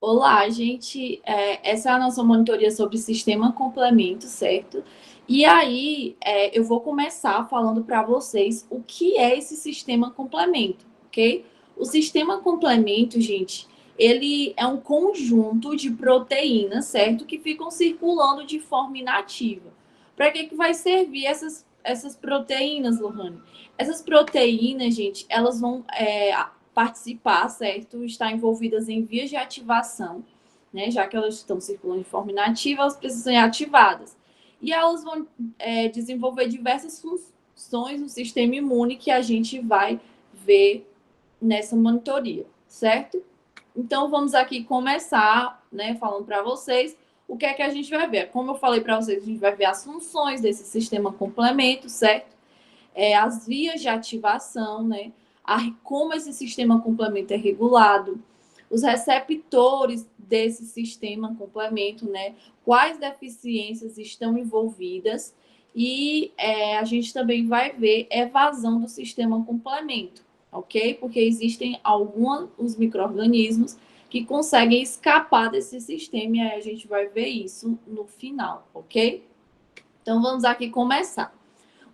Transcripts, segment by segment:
Olá, gente. Essa é a nossa monitoria sobre sistema complemento, certo? E aí, eu vou começar falando para vocês o que é esse sistema complemento, ok? O sistema complemento, gente, ele é um conjunto de proteínas, certo? Que ficam circulando de forma inativa. Para que vai servir essas proteínas, Lohane? Essas proteínas, gente, elas vão participar, certo? Estar envolvidas em vias de ativação, né? Já que elas estão circulando de forma inativa, elas precisam ser ativadas. E elas vão desenvolver diversas funções no sistema imune que a gente vai ver nessa monitoria, certo? Então, vamos aqui começar, né, falando para vocês o que é que a gente vai ver. Como eu falei para vocês, a gente vai ver as funções desse sistema complemento, certo? As vias de ativação, né? Como esse sistema complemento é regulado, os receptores desse sistema complemento, né? Quais deficiências estão envolvidas e a gente também vai ver evasão do sistema complemento, ok? Porque existem alguns micro-organismos que conseguem escapar desse sistema e aí a gente vai ver isso no final, ok? Então vamos aqui começar.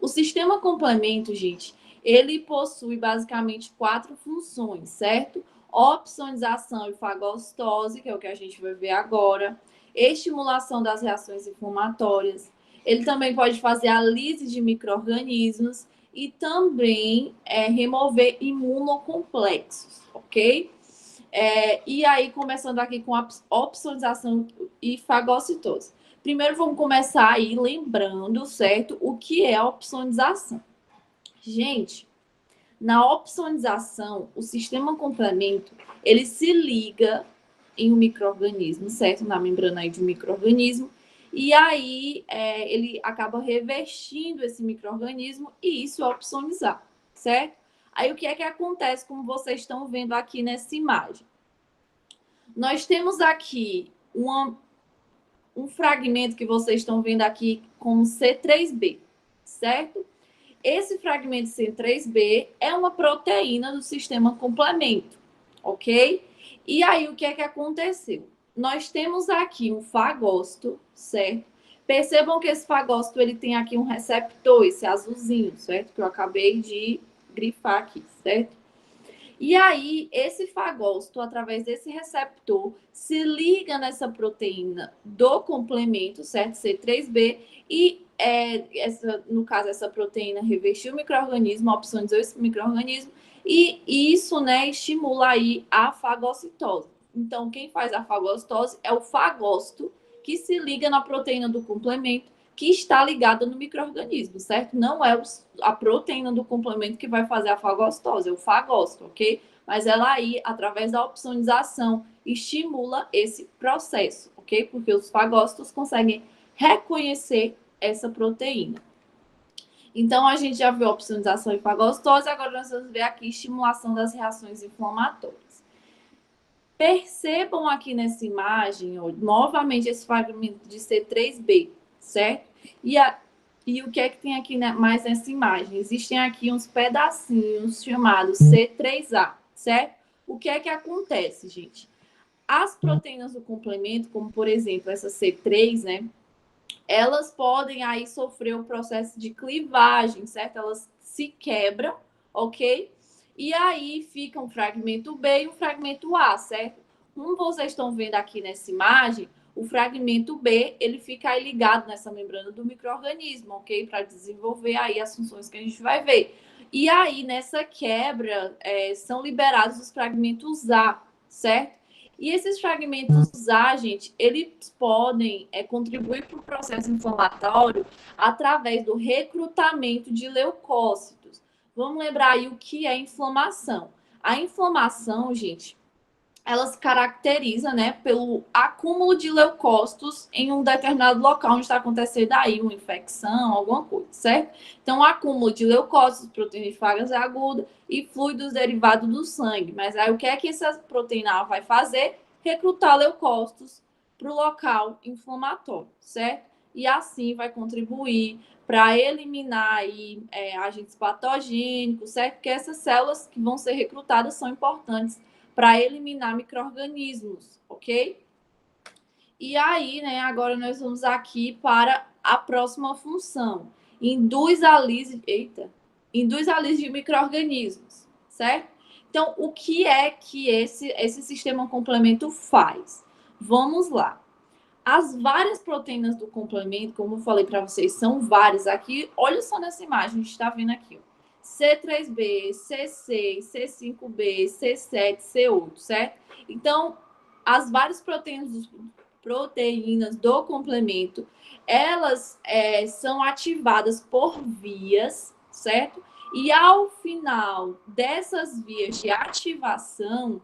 O sistema complemento, gente, ele possui basicamente 4 funções, certo? Opsonização e fagocitose, que é o que a gente vai ver agora, estimulação das reações inflamatórias. Ele também pode fazer a lise de micro-organismos e também remover imunocomplexos, ok? E aí, começando aqui com a opsonização e fagocitose. Primeiro, vamos começar aí lembrando, certo, o que é a opsonização. Gente, na opsonização, o sistema complemento, ele se liga em um micro-organismo, certo? Na membrana aí de um micro-organismo, e aí ele acaba revestindo esse micro-organismo e isso é opsonizar, certo? Aí o que é que acontece, como vocês estão vendo aqui nessa imagem? Nós temos aqui um fragmento que vocês estão vendo aqui como C3b, certo? Esse fragmento C3b é uma proteína do sistema complemento, ok? E aí, o que é que aconteceu? Nós temos aqui um fagócito, certo? Percebam que esse fagócito, ele tem aqui um receptor, esse azulzinho, certo? Que eu acabei de grifar aqui, certo? E aí, esse fagócito, através desse receptor, se liga nessa proteína do complemento, certo? C3b, e no caso, essa proteína revestiu o micro-organismo, opsonizou esse micro-organismo, e isso, né, estimula aí a fagocitose. Então, quem faz a fagocitose é o fagócito, que se liga na proteína do complemento, que está ligada no micro-organismo, certo? Não é a proteína do complemento que vai fazer a fagocitose, é o fagócito, ok? Mas ela aí, através da opsonização, estimula esse processo, ok? Porque os fagócitos conseguem reconhecer essa proteína. Então, a gente já viu opsonização e fagocitose, agora nós vamos ver aqui estimulação das reações inflamatórias. Percebam aqui nessa imagem, ó, novamente, esse fragmento de C3b, certo? E o que é que tem aqui mais nessa imagem? Existem aqui uns pedacinhos chamados C3a, certo? O que é que acontece, gente? As proteínas do complemento, como por exemplo essa C3, né? Elas podem aí sofrer um processo de clivagem, certo? Elas se quebram, ok? E aí fica um fragmento B e um fragmento A, certo? Como vocês estão vendo aqui nessa imagem, o fragmento B, ele fica aí ligado nessa membrana do micro-organismo, ok? Para desenvolver aí as funções que a gente vai ver. E aí, nessa quebra, são liberados os fragmentos A, certo? E esses fragmentos A, gente, eles podem contribuir para o processo inflamatório através do recrutamento de leucócitos. Vamos lembrar aí o que é inflamação. A inflamação, gente, ela se caracteriza, né, pelo acúmulo de leucócitos em um determinado local onde está acontecendo aí uma infecção, alguma coisa, certo? Então, acúmulo de leucócitos, proteína de fase aguda e fluidos derivados do sangue. Mas aí o que é que essa proteína vai fazer? Recrutar leucócitos para o local inflamatório, certo? E assim vai contribuir para eliminar aí, agentes patogênicos, certo? Porque essas células que vão ser recrutadas são importantes para eliminar micro-organismos, ok? E aí, né, agora nós vamos aqui para a próxima função. Induz a lise de micro-organismos, certo? Então, o que é que esse sistema complemento faz? Vamos lá. As várias proteínas do complemento, como eu falei para vocês, são várias. Aqui, olha só nessa imagem, a gente está vendo aqui. C3b, C6, C5b, C7, C8, certo? Então, as várias proteínas do complemento, elas são ativadas por vias, certo? E ao final dessas vias de ativação,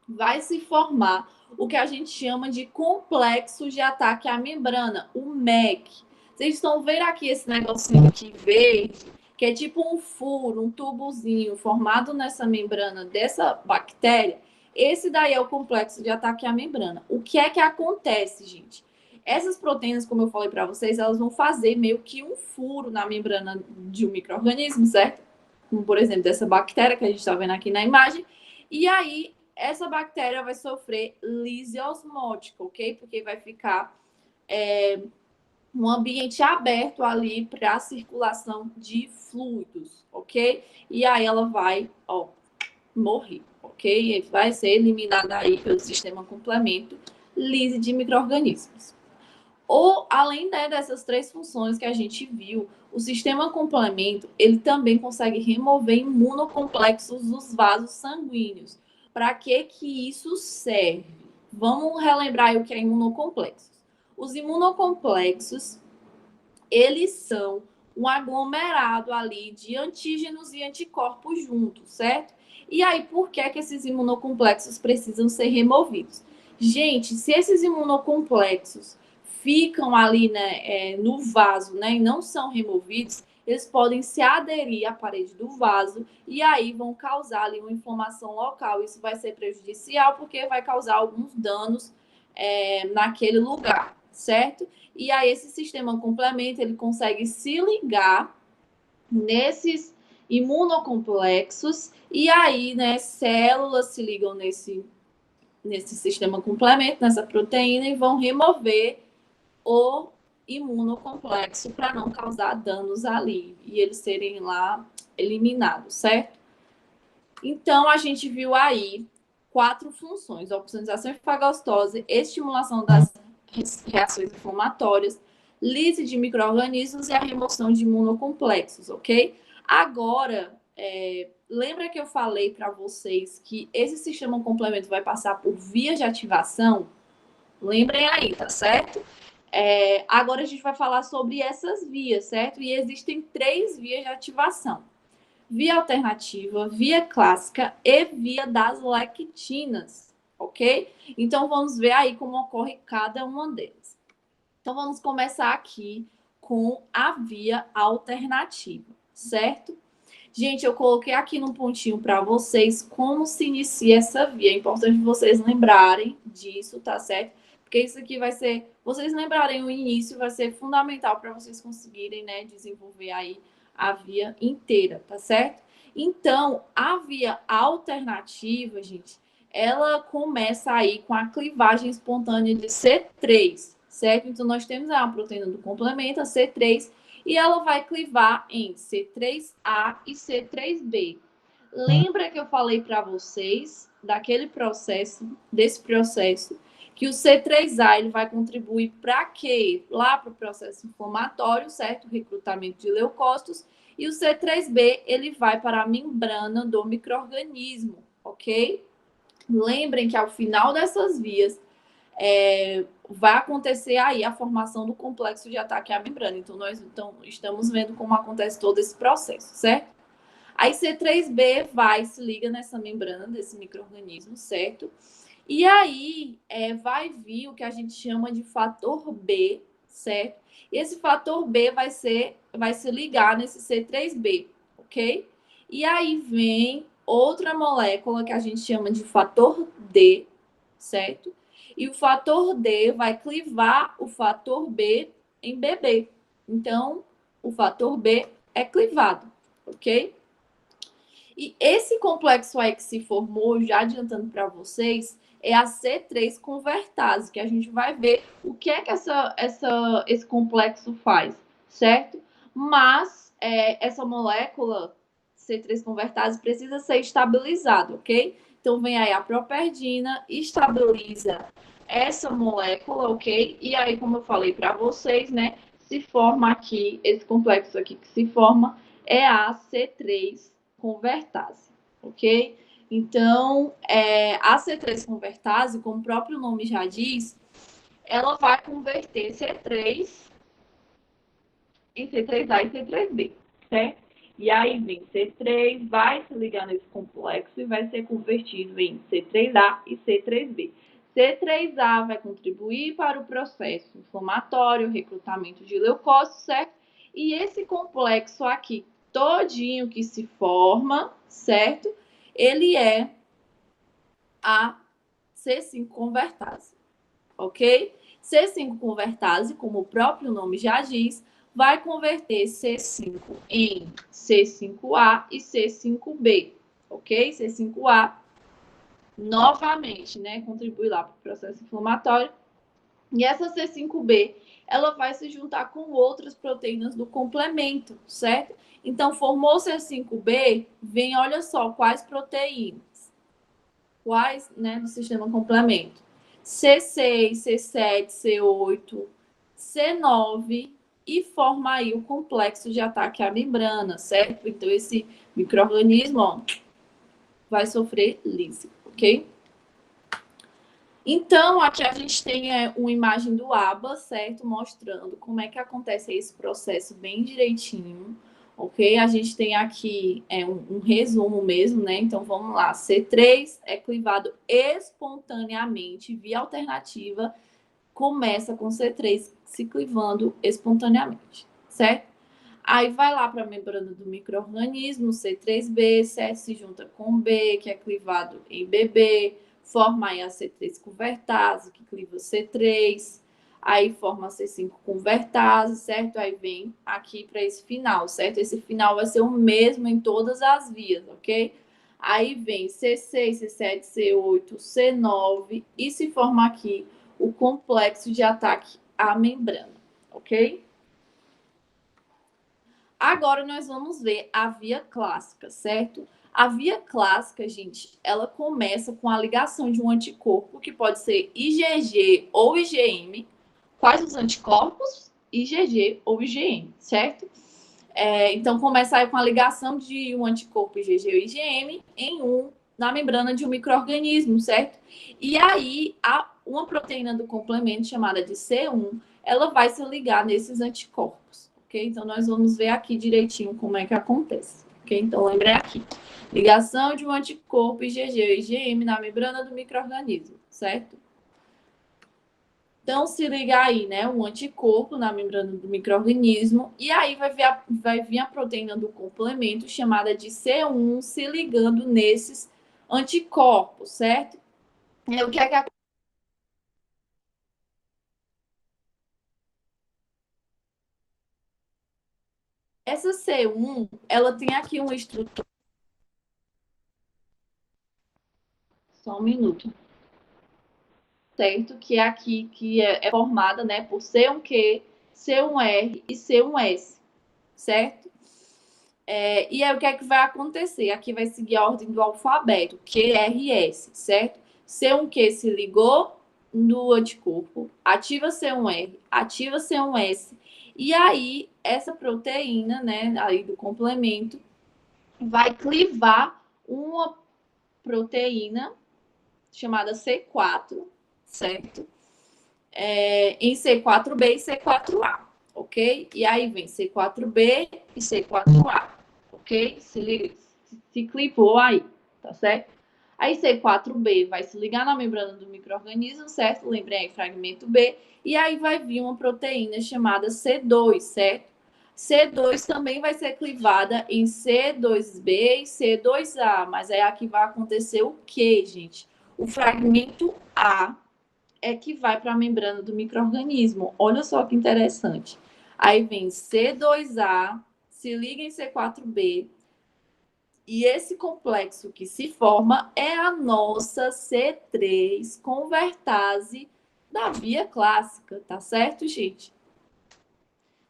vai se formar o que a gente chama de complexo de ataque à membrana, o MEC. Vocês estão vendo aqui esse negocinho aqui verde, que é tipo um furo, um tubozinho formado nessa membrana dessa bactéria. Esse daí é o complexo de ataque à membrana. O que é que acontece, gente? Essas proteínas, como eu falei para vocês, elas vão fazer meio que um furo na membrana de um micro-organismo, certo? Como, por exemplo, dessa bactéria que a gente está vendo aqui na imagem. E aí, essa bactéria vai sofrer lise osmótica, ok? Porque vai ficar um ambiente aberto ali para a circulação de fluidos, ok? E aí ela vai, morrer, ok? Vai ser eliminada aí pelo sistema complemento lise de micro-organismos. Ou, além, né, dessas três funções que a gente viu, o sistema complemento, ele também consegue remover imunocomplexos dos vasos sanguíneos. Para que isso serve? Vamos relembrar aí o que é imunocomplexos. Os imunocomplexos, eles são um aglomerado ali de antígenos e anticorpos juntos, certo? E aí, por que esses imunocomplexos precisam ser removidos? Gente, se esses imunocomplexos ficam ali, né, no vaso, né, e não são removidos, eles podem se aderir à parede do vaso e aí vão causar ali uma inflamação local. Isso vai ser prejudicial porque vai causar alguns danos naquele lugar, certo? E aí esse sistema complemento, ele consegue se ligar nesses imunocomplexos e aí, né, células se ligam nesse sistema complemento, nessa proteína, e vão remover o imunocomplexo para não causar danos ali e eles serem lá eliminados, certo? Então, a gente viu aí 4 funções: opsonização e fagostose, estimulação das reações inflamatórias, lise de micro-organismos e a remoção de imunocomplexos, ok? Agora, lembra que eu falei para vocês que esse sistema complemento vai passar por vias de ativação? Lembrem aí, tá certo? Agora a gente vai falar sobre essas vias, certo? E existem 3 vias de ativação: via alternativa, via clássica e via das lectinas, ok? Então, vamos ver aí como ocorre cada uma delas. Então, vamos começar aqui com a via alternativa, certo? Gente, eu coloquei aqui no pontinho para vocês como se inicia essa via. É importante vocês lembrarem disso, tá certo? Porque isso aqui vai ser, vocês lembrarem o início, vai ser fundamental para vocês conseguirem, né, desenvolver aí a via inteira, tá certo? Então, a via alternativa, gente, ela começa aí com a clivagem espontânea de C3, certo? Então, nós temos a proteína do complemento, a C3, e ela vai clivar em C3A e C3B. Lembra que eu falei para vocês desse processo, que o C3A ele vai contribuir para quê? Lá para o processo inflamatório, certo? Recrutamento de leucócitos. E o C3B ele vai para a membrana do micro-organismo, ok? Lembrem que ao final dessas vias vai acontecer aí a formação do complexo de ataque à membrana. Então, nós estamos vendo como acontece todo esse processo, certo? Aí C3b se liga nessa membrana desse micro-organismo, certo? E aí vai vir o que a gente chama de fator B, certo? E esse fator B vai se ligar nesse C3b, ok? E aí vem outra molécula que a gente chama de fator D, certo? E o fator D vai clivar o fator B em BB. Então, o fator B é clivado, ok? E esse complexo aí que se formou, já adiantando para vocês, é a C3 convertase, que a gente vai ver o que é que esse complexo faz, certo? Mas essa molécula C3 convertase precisa ser estabilizada, ok? Então vem aí a properdina, estabiliza essa molécula, ok? E aí, como eu falei para vocês, né, se forma aqui, esse complexo aqui que se forma é a C3 convertase, ok? Então, a C3 convertase, como o próprio nome já diz, ela vai converter C3 em C3A e C3B, certo? E aí vem C3, vai se ligar nesse complexo e vai ser convertido em C3A e C3B. C3A vai contribuir para o processo inflamatório, recrutamento de leucócitos, certo? E esse complexo aqui, todinho que se forma, certo? Ele é a C5 convertase, ok? C5 convertase, como o próprio nome já diz, vai converter C5 em C5A e C5B, ok? C5A, novamente, né, contribui lá para o processo inflamatório. E essa C5B, ela vai se juntar com outras proteínas do complemento, certo? Então, formou C5B, vem, olha só, quais proteínas? Quais, né, do sistema complemento? C6, C7, C8, C9 e forma aí o complexo de ataque à membrana, certo? Então, esse micro-organismo, ó, vai sofrer lise, ok? Então, aqui a gente tem uma imagem do ABA, certo? Mostrando como é que acontece esse processo bem direitinho, ok? A gente tem aqui um resumo mesmo, né? Então, vamos lá. C3 é clivado espontaneamente, via alternativa, começa com C3 se clivando espontaneamente, certo? Aí vai lá para a membrana do micro-organismo, C3b, C se junta com B, que é clivado em BB, forma aí a C3 convertase, que cliva C3, aí forma a C5 convertase, certo? Aí vem aqui para esse final, certo? Esse final vai ser o mesmo em todas as vias, ok? Aí vem C6, C7, C8, C9 e se forma aqui o complexo de ataque à membrana, ok? Agora nós vamos ver a via clássica, certo? A via clássica, gente, ela começa com a ligação de um anticorpo, que pode ser IgG ou IgM. Quais os anticorpos? IgG ou IgM, certo? Então, começa aí com a ligação de um anticorpo IgG ou IgM na membrana de um micro-organismo, certo? E aí, uma proteína do complemento, chamada de C1, ela vai se ligar nesses anticorpos, ok? Então, nós vamos ver aqui direitinho como é que acontece, ok? Então, lembre aqui. Ligação de um anticorpo IgG ou IgM na membrana do micro-organismo, certo? Então, se ligar aí, né, um anticorpo na membrana do micro-organismo, e aí vai vir a proteína do complemento, chamada de C1, se ligando nesses anticorpos, certo? E o que é que essa C1, ela tem aqui uma estrutura, só um minuto, certo? Que é aqui, que é formada, né, por C1Q, C1R e C1S, certo? E aí, o que é que vai acontecer? Aqui vai seguir a ordem do alfabeto, QRS, certo? C1Q se ligou no anticorpo, ativa C1R, ativa C1S, e aí essa proteína, né, aí do complemento, vai clivar uma proteína chamada C4, certo? Em C4B e C4A, ok? E aí vem C4B e C4A, ok? Se clipou aí, tá certo? Aí C4B vai se ligar na membrana do micro-organismo, certo? Lembrei aí, fragmento B. E aí vai vir uma proteína chamada C2, certo? C2 também vai ser clivada em C2B e C2A, mas aí aqui vai acontecer o quê, gente? O fragmento A é que vai para a membrana do micro-organismo. Olha só que interessante. Aí vem C2A, se liga em C4B, E esse complexo que se forma é a nossa C3 convertase da via clássica, tá certo, gente?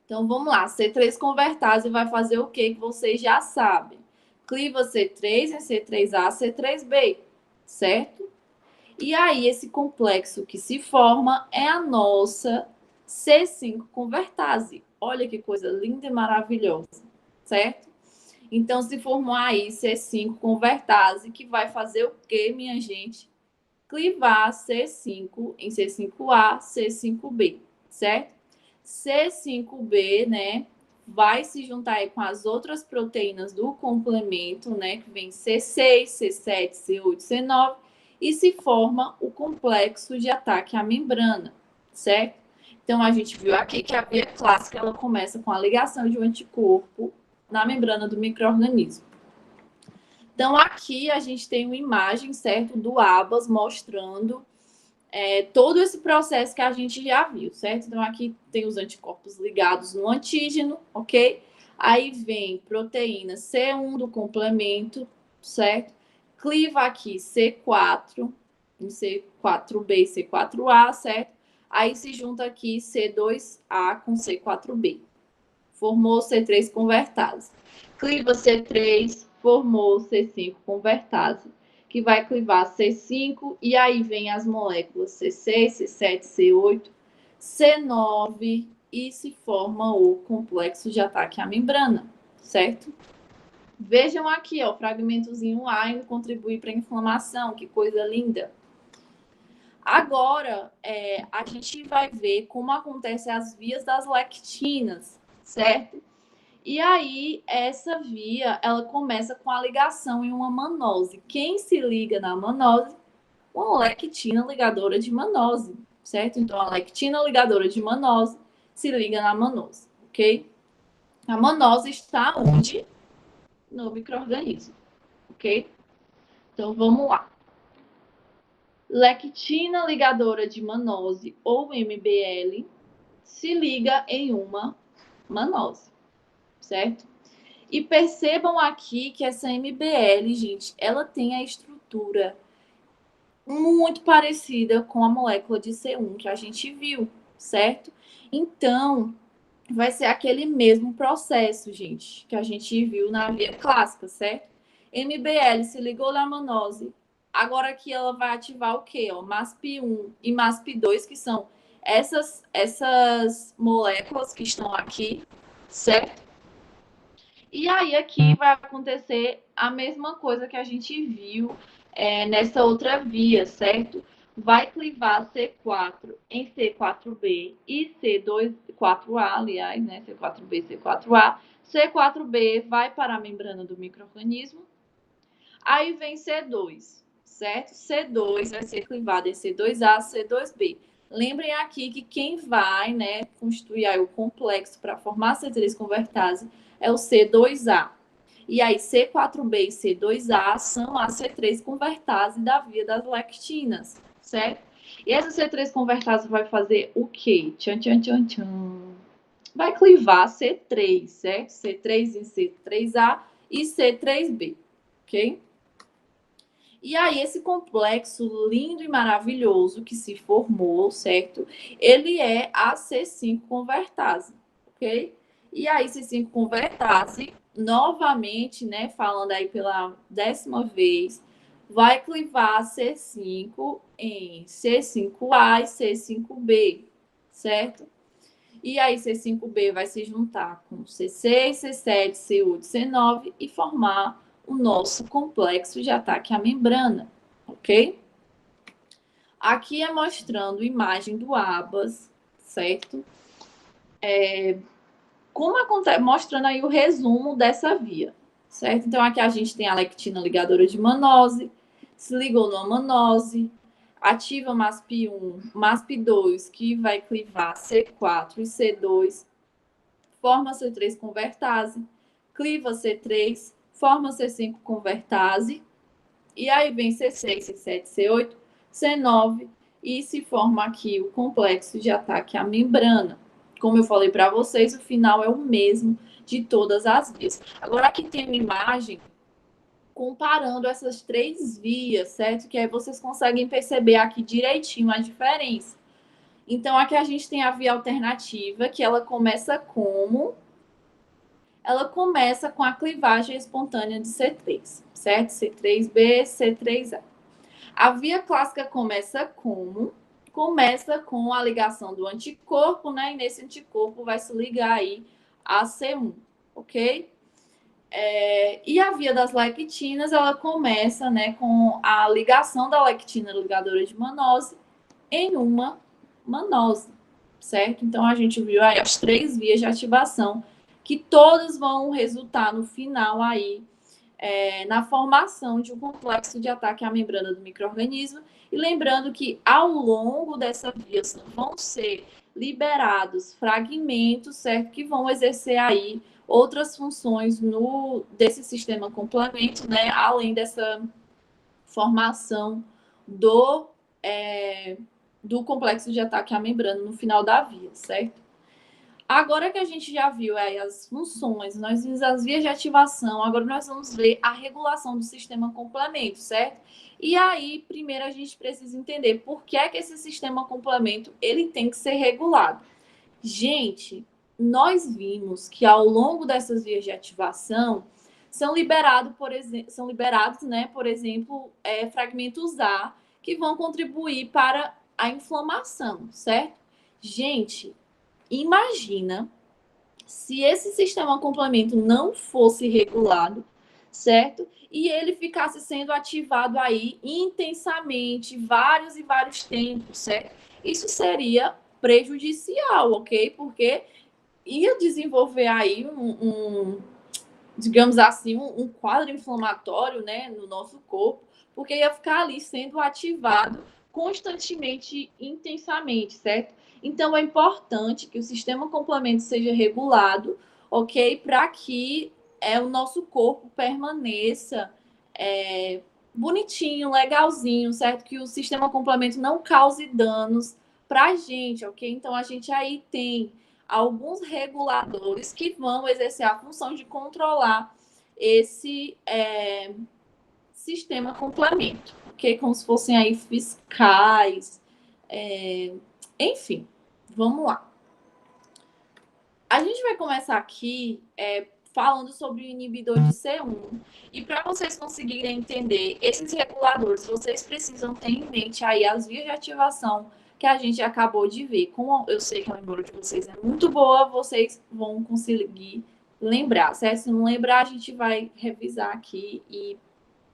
Então, vamos lá. C3 convertase vai fazer o que vocês já sabem. Cliva C3 em C3A, C3B, certo? E aí, esse complexo que se forma é a nossa C5 convertase. Olha que coisa linda e maravilhosa, certo? Então, se formou aí C5 convertase, que vai fazer o quê, minha gente? Clivar C5 em C5A, C5B, certo? C5B, né, vai se juntar aí com as outras proteínas do complemento, né, que vem C6, C7, C8, C9, e se forma o complexo de ataque à membrana, certo? Então, a gente viu aqui que a via clássica, ela começa com a ligação de um anticorpo na membrana do micro-organismo. Então, aqui a gente tem uma imagem, certo, do ABAS mostrando todo esse processo que a gente já viu, certo? Então, aqui tem os anticorpos ligados no antígeno, ok? Aí vem proteína C1 do complemento, certo? Cliva aqui C4, em C4B e C4A, certo? Aí se junta aqui C2A com C4B. Formou C3 convertase. Cliva C3, formou C5 convertase, que vai clivar C5, e aí vem as moléculas C6, C7, C8, C9, e se forma o complexo de ataque à membrana, certo? Vejam aqui, ó, o fragmentozinho A indo contribuir para a inflamação, que coisa linda. Agora, a gente vai ver como acontecem as vias das lectinas, certo? E aí, essa via, ela começa com a ligação em uma manose. Quem se liga na manose? Uma lectina ligadora de manose, certo? Então, a lectina ligadora de manose se liga na manose, ok? A manose está onde? No micro-organismo, ok? Então, vamos lá. Lectina ligadora de manose, ou MBL, se liga em uma manose, certo? E percebam aqui que essa MBL, gente, ela tem a estrutura muito parecida com a molécula de C1 que a gente viu, certo? Então, vai ser aquele mesmo processo, gente, que a gente viu na via clássica, certo? MBL se ligou na manose. Agora aqui ela vai ativar o quê? Ó, MASP1 e MASP2, que são essas moléculas que estão aqui, certo? E aí aqui vai acontecer a mesma coisa que a gente viu nessa outra via, certo? Vai clivar C4 em C4B e C4A, aliás, né? C4B, C4A. C4B vai para a membrana do micro-organismo. Aí vem C2, certo? C2 vai ser clivado em C2A, C2B. Lembrem aqui que quem vai, né, constituir aí o complexo para formar C3 convertase é o C2A. E aí, C4B e C2A são a C3 convertase da via das lectinas, certo? E essa C3 convertase vai fazer o quê? Tchan, tchan, tchan, tchan. Vai clivar C3, certo? C3 em C3A e C3B, ok? E aí, esse complexo lindo e maravilhoso que se formou, certo? Ele é a C5 convertase, ok? E aí, C5 convertase, novamente, né, falando aí pela 10ª vez, vai clivar C5 em C5A e C5B, certo? E aí, C5B vai se juntar com C6, C7, C8, C9 e formar o nosso complexo de ataque à membrana, ok? Aqui é mostrando imagem do ABAS, certo? Como acontece, mostrando aí o resumo dessa via, certo? Então, aqui a gente tem a lectina ligadora de manose, se ligou numa manose, ativa MASP1, MASP2, que vai clivar C4 e C2, forma C3 convertase, cliva C3, forma C5 convertase, e aí vem C6, C7, C8, C9, e se forma aqui o complexo de ataque à membrana. Como eu falei para vocês, o final é o mesmo de todas as vias. Agora, aqui tem uma imagem comparando essas 3 vias, certo? Que aí vocês conseguem perceber aqui direitinho a diferença. Então, aqui a gente tem a via alternativa, que ela começa como? Ela começa com a clivagem espontânea de C3, certo? C3b, C3a. A via clássica começa como? Começa com a ligação do anticorpo, né? E nesse anticorpo vai se ligar aí a C1, ok? E a via das lectinas, ela começa, né, com a ligação da lectina ligadora de mannose em uma mannose, certo? Então, a gente viu aí as 3 vias de ativação, que todas vão resultar no final aí na formação de um complexo de ataque à membrana do micro-organismo. E lembrando que ao longo dessa via vão ser liberados fragmentos, certo? Que vão exercer aí outras funções desse sistema complemento, né? Além dessa formação do complexo de ataque à membrana no final da via, certo? Agora que a gente já viu aí as funções, nós vimos as vias de ativação, agora nós vamos ver a regulação do sistema complemento, certo? E aí, primeiro a gente precisa entender por que é que esse sistema complemento ele tem que ser regulado. Gente, nós vimos que ao longo dessas vias de ativação são liberados, né, por exemplo, fragmentos A que vão contribuir para a inflamação, certo? Gente, imagina se esse sistema complemento não fosse regulado, certo? E ele ficasse sendo ativado aí intensamente, vários e vários tempos, certo? Isso seria prejudicial, ok? Porque ia desenvolver aí digamos assim, um quadro inflamatório, né, no nosso corpo, porque ia ficar ali sendo ativado constantemente, intensamente, certo? Então, é importante que o sistema complemento seja regulado, ok? Para que o nosso corpo permaneça bonitinho, legalzinho, certo? Que o sistema complemento não cause danos para a gente, ok? Então, a gente aí tem alguns reguladores que vão exercer a função de controlar esse sistema complemento, ok? Como se fossem aí fiscais, enfim, vamos lá. A gente vai começar aqui falando sobre o inibidor de C1. E para vocês conseguirem entender esses reguladores, vocês precisam ter em mente aí as vias de ativação que a gente acabou de ver. Como eu sei que a memória de vocês é muito boa, vocês vão conseguir lembrar, certo? Se não lembrar, a gente vai revisar aqui e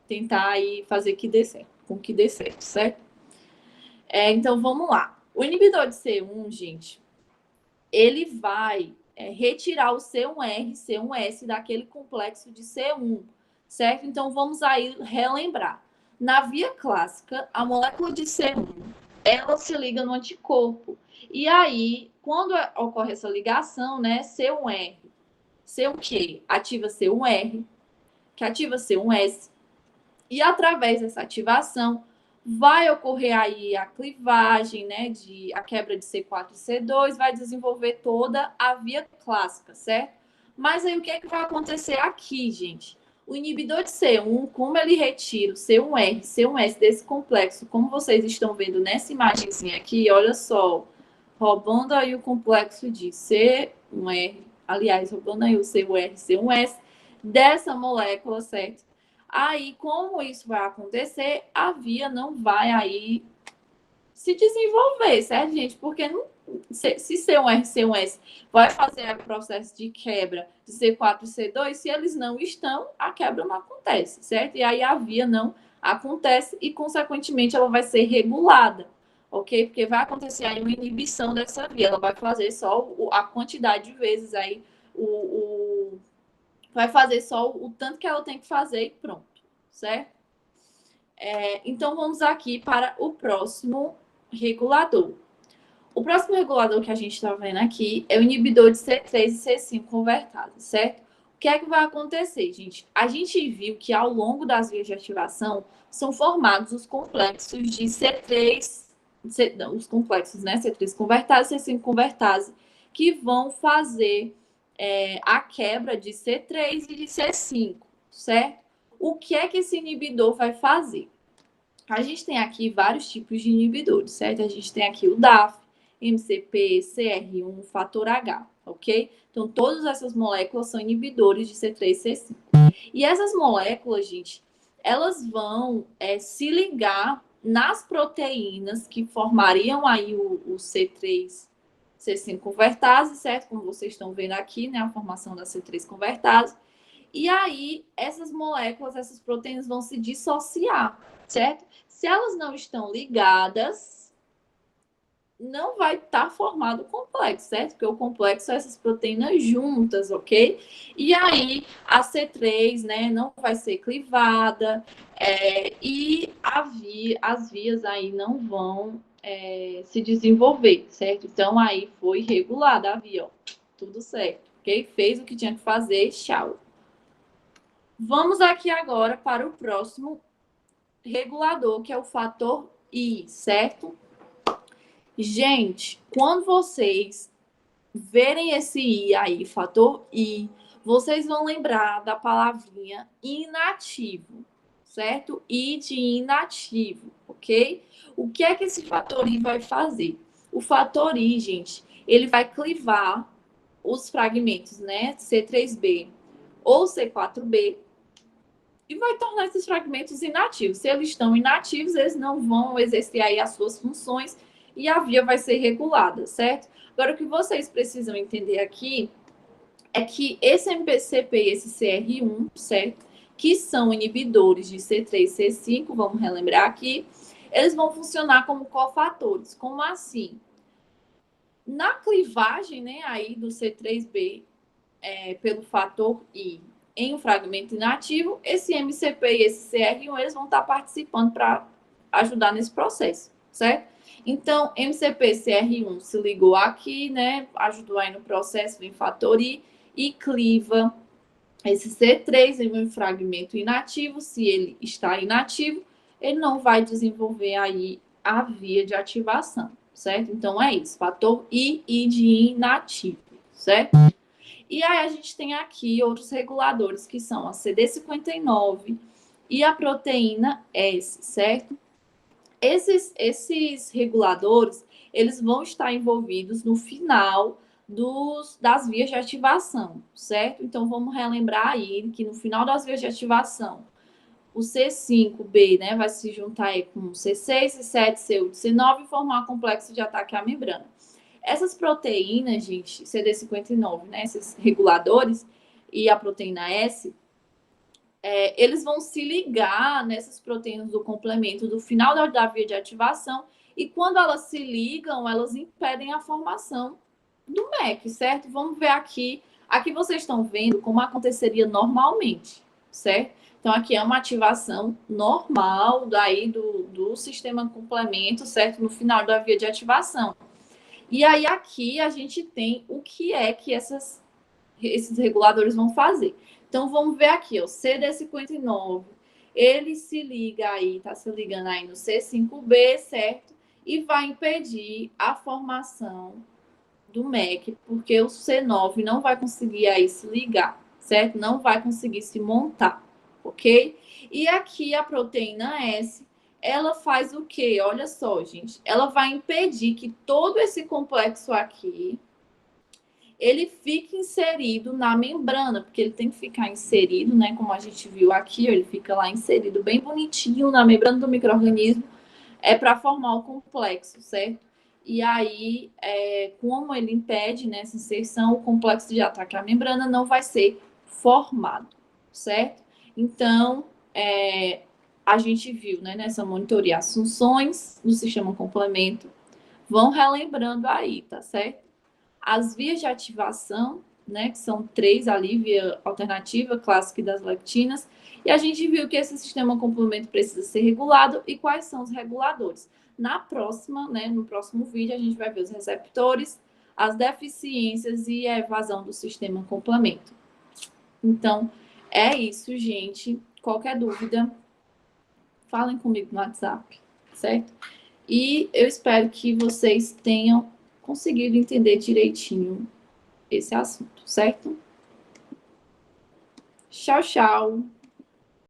tentar aí fazer que dê certo, com que dê certo, certo? Então, vamos lá. O inibidor de C1, gente, ele vai retirar o C1R, C1S daquele complexo de C1, certo? Então, vamos aí relembrar. Na via clássica, a molécula de C1, ela se liga no anticorpo. E aí, quando ocorre essa ligação, né, C1R, C1Q ativa C1R, que ativa C1S, e através dessa ativação, vai ocorrer aí a clivagem, né, a quebra de C4 e C2, vai desenvolver toda a via clássica, certo? Mas aí o que é que vai acontecer aqui, gente? O inibidor de C1, como ele retira o C1R, C1S desse complexo, como vocês estão vendo nessa imagenzinha aqui, olha só, roubando aí o complexo de C1R, aliás, roubando aí o C1R, C1S, dessa molécula, certo? Aí, como isso vai acontecer, a via não vai aí se desenvolver, certo, gente? Porque não, se C1R, C1S vai fazer o processo de quebra de C4 e C2, se eles não estão, a quebra não acontece, certo? E aí a via não acontece e, consequentemente, ela vai ser regulada, ok? Porque vai acontecer aí uma inibição dessa via, ela vai fazer só a quantidade de vezes aí, vai fazer só o tanto que ela tem que fazer e pronto, certo? Então, vamos aqui para o próximo regulador. O próximo regulador que a gente está vendo aqui é o inibidor de C3 e C5 convertados, certo? O que é que vai acontecer, gente? A gente viu que ao longo das vias de ativação são formados os complexos de C3, os complexos, né? C3 convertase e C5 convertase, que vão fazer a quebra de C3 e de C5, certo? O que é que esse inibidor vai fazer? A gente tem aqui vários tipos de inibidores, certo? A gente tem aqui o DAF, MCP, CR1, fator H, ok? Então, todas essas moléculas são inibidores de C3, C5. E essas moléculas, gente, elas vão se ligar nas proteínas que formariam aí o C3, C5 convertase, certo? Como vocês estão vendo aqui, né? A formação da C3 convertase. E aí, essas moléculas, essas proteínas vão se dissociar, certo? Se elas não estão ligadas, não vai estar formado o complexo, certo? Porque o complexo são essas proteínas juntas, ok? E aí, a C3, né, não vai ser clivada, e as vias aí não vão se desenvolver, certo? Então, aí foi regulada a via, ó, tudo certo, ok? Fez o que tinha que fazer, tchau. Vamos aqui agora para o próximo regulador, que é o fator I, certo? Gente, quando vocês verem esse I aí, fator I, vocês vão lembrar da palavrinha inativo, certo? I de inativo, ok? O que é que esse fator I vai fazer? O fator I, gente, ele vai clivar os fragmentos, né? C3b ou C4b, e vai tornar esses fragmentos inativos. Se eles estão inativos, eles não vão exercer aí as suas funções e a via vai ser regulada, certo? Agora, o que vocês precisam entender aqui é que esse MPCP e esse CR1, certo? Que são inibidores de C3, C5, vamos relembrar aqui, eles vão funcionar como cofatores. Como assim? Na clivagem, né, aí do C3b pelo fator I em um fragmento inativo, esse MCP e esse CR1, eles vão estar participando para ajudar nesse processo, certo? Então, MCP CR1 se ligou aqui, né? Ajudou aí no processo em fator I e cliva esse C3 em um fragmento inativo. Se ele está inativo, ele não vai desenvolver aí a via de ativação, certo? Então, é isso, fator I de inativo, certo? E aí a gente tem aqui outros reguladores, que são a CD59 e a proteína S, certo? Esses reguladores, eles vão estar envolvidos no final das vias de ativação, certo? Então, vamos relembrar aí que no final das vias de ativação, o C5b, né, vai se juntar aí com o C6, C7, C8, C9 e formar um complexo de ataque à membrana. Essas proteínas, gente, CD59, né, esses reguladores e a proteína S, eles vão se ligar nessas proteínas do complemento do final da via de ativação e quando elas se ligam, elas impedem a formação do MEC, certo? Vamos ver aqui. Aqui vocês estão vendo como aconteceria normalmente, certo? Então, aqui é uma ativação normal daí do sistema complemento, certo? No final da via de ativação. E aí, aqui a gente tem o que é que esses reguladores vão fazer. Então, vamos ver aqui, ó, CD59, ele se liga aí, tá se ligando aí no C5b, certo? E vai impedir a formação do MEC, porque o C9 não vai conseguir aí se ligar, certo? Não vai conseguir se montar, ok? E aqui a proteína S, ela faz o quê? Olha só, gente. Ela vai impedir que todo esse complexo aqui, ele fique inserido na membrana, porque ele tem que ficar inserido, né? Como a gente viu aqui, ele fica lá inserido bem bonitinho na membrana do micro-organismo, para formar o complexo, certo? E aí, como ele impede, né, essa inserção, o complexo de ataque à membrana não vai ser formado, certo? Então, a gente viu, né, nessa monitoria as funções do sistema complemento, vão relembrando aí, tá certo? As vias de ativação, né, que são 3 ali, via alternativa, clássica e das lectinas, e a gente viu que esse sistema complemento precisa ser regulado e quais são os reguladores. Na próxima, né, no próximo vídeo, a gente vai ver os receptores, as deficiências e a evasão do sistema complemento. Então, é isso, gente. Qualquer dúvida, falem comigo no WhatsApp, certo? E eu espero que vocês tenham conseguido entender direitinho esse assunto, certo? Tchau, tchau!